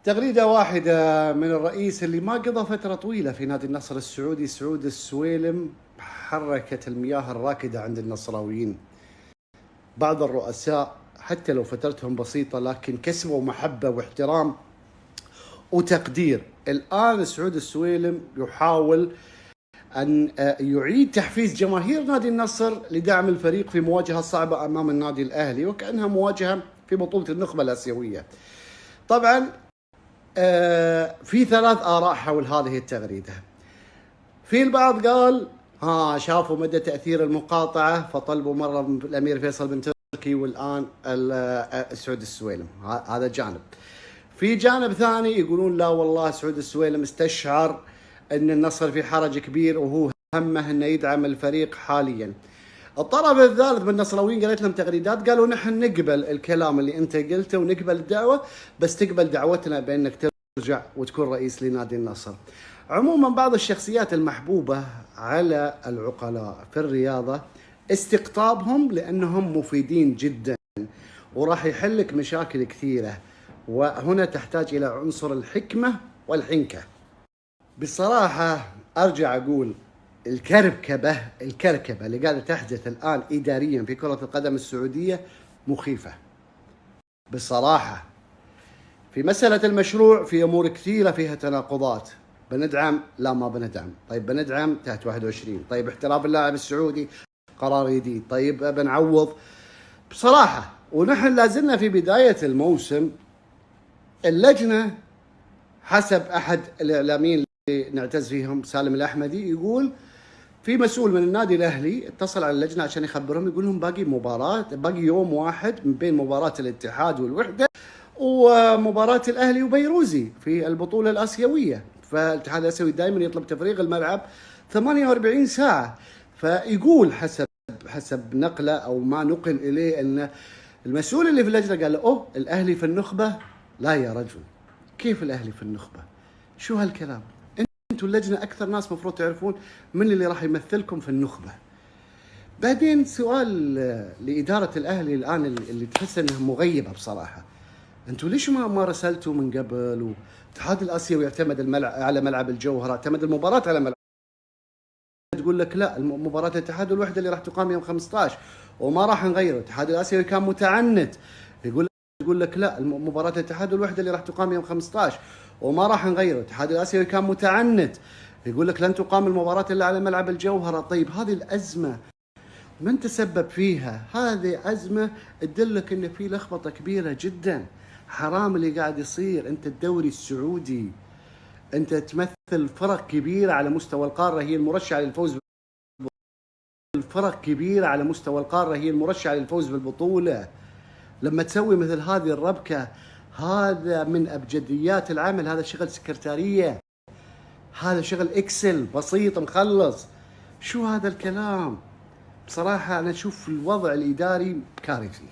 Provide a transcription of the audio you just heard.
تغريدة واحدة من الرئيس اللي ما قضى فترة طويلة في نادي النصر السعودي سعود السويلم حركت المياه الراكدة عند النصراويين. بعض الرؤساء حتى لو فترتهم بسيطة لكن كسبوا محبة واحترام وتقدير. الآن سعود السويلم يحاول أن يعيد تحفيز جماهير نادي النصر لدعم الفريق في مواجهة صعبة أمام النادي الأهلي، وكأنها مواجهة في بطولة النخبة الآسيوية. طبعا في ثلاث آراء حول هذه التغريدة. في البعض قال شافوا مدى تأثير المقاطعة فطلبوا مرة من الأمير فيصل بن تركي والآن سعود السويلم. هذا جانب. في جانب ثاني يقولون لا والله سعود السويلم استشعر أن النصر في حرج كبير وهو همه أنه يدعم الفريق حاليا. الطرف الثالث من النصراويين قالت لهم تغريدات قالوا نحن نقبل الكلام اللي انت قلته ونقبل الدعوة، بس تقبل دعوتنا بأنك ترجع وتكون رئيس لنادي النصر. عموما بعض الشخصيات المحبوبة على العقلاء في الرياضة استقطابهم لأنهم مفيدين جدا وراح يحلك مشاكل كثيرة، وهنا تحتاج إلى عنصر الحكمة والحنكة. بصراحة أرجع أقول الكركبة اللي قاعدة تحدث الآن إداريا في كرة القدم السعودية مخيفة بصراحة. في مسألة المشروع في أمور كثيرة فيها تناقضات. بندعم لا ما بندعم، طيب بندعم تحت 21، طيب احتراف اللاعب السعودي قرار جديد، طيب بنعوض بصراحة. ونحن لازلنا في بداية الموسم. اللجنة حسب أحد الإعلاميين اللي نعتز فيهم سالم الأحمدي يقول في مسؤول من النادي الأهلي اتصل على اللجنة عشان يخبرهم، يقول لهم باقي يوم واحد من بين مباراة الاتحاد والوحدة ومباراة الأهلي وبيروزي في البطولة الآسيوية. فالاتحاد الآسيوي دائما يطلب تفريغ الملعب 48 ساعة. فيقول حسب نقله أو ما نقل إليه أن المسؤول اللي في اللجنة قال له الأهلي في النخبة. لا يا رجل، كيف الأهلي في النخبة؟ شو هالكلام؟ انتوا اللجنة أكثر ناس مفروض تعرفون من اللي راح يمثلكم في النخبة. بعدين سؤال لإدارة الأهلي الآن اللي تحس أنها مغيبة بصراحة. انتوا ليش ما رسلتوا من قبل؟ والاتحاد الآسيوي يعتمد على ملعب الجوهرة، اعتمد المباراة على ملعب، تقول لك لا مباراة الاتحاد والوحدة اللي راح تقام يوم 15 وما راح نغيره. الاتحاد الآسيوي كان متعنت، يقول لك لا مباراة الاتحاد والوحدة اللي راح تقام يوم 15 وما راح نغيره. الاتحاد الآسيوي كان متعنت، يقول لك لن تقام المباراة إلا على ملعب الجوهرة. طيب هذه الأزمة من تسبب فيها؟ هذه أزمة تدلك إن في لخبطة كبيرة جدا. حرام اللي قاعد يصير. أنت الدوري السعودي، أنت تمثل فرق كبيرة على مستوى القارة هي المرشحة للفوز بالبطولة. لما تسوي مثل هذه الربكة، هذا من أبجديات العمل، هذا شغل سكرتارية، هذا شغل إكسل بسيط مخلص. شو هذا الكلام؟ بصراحة أنا أشوف الوضع الإداري كارثي.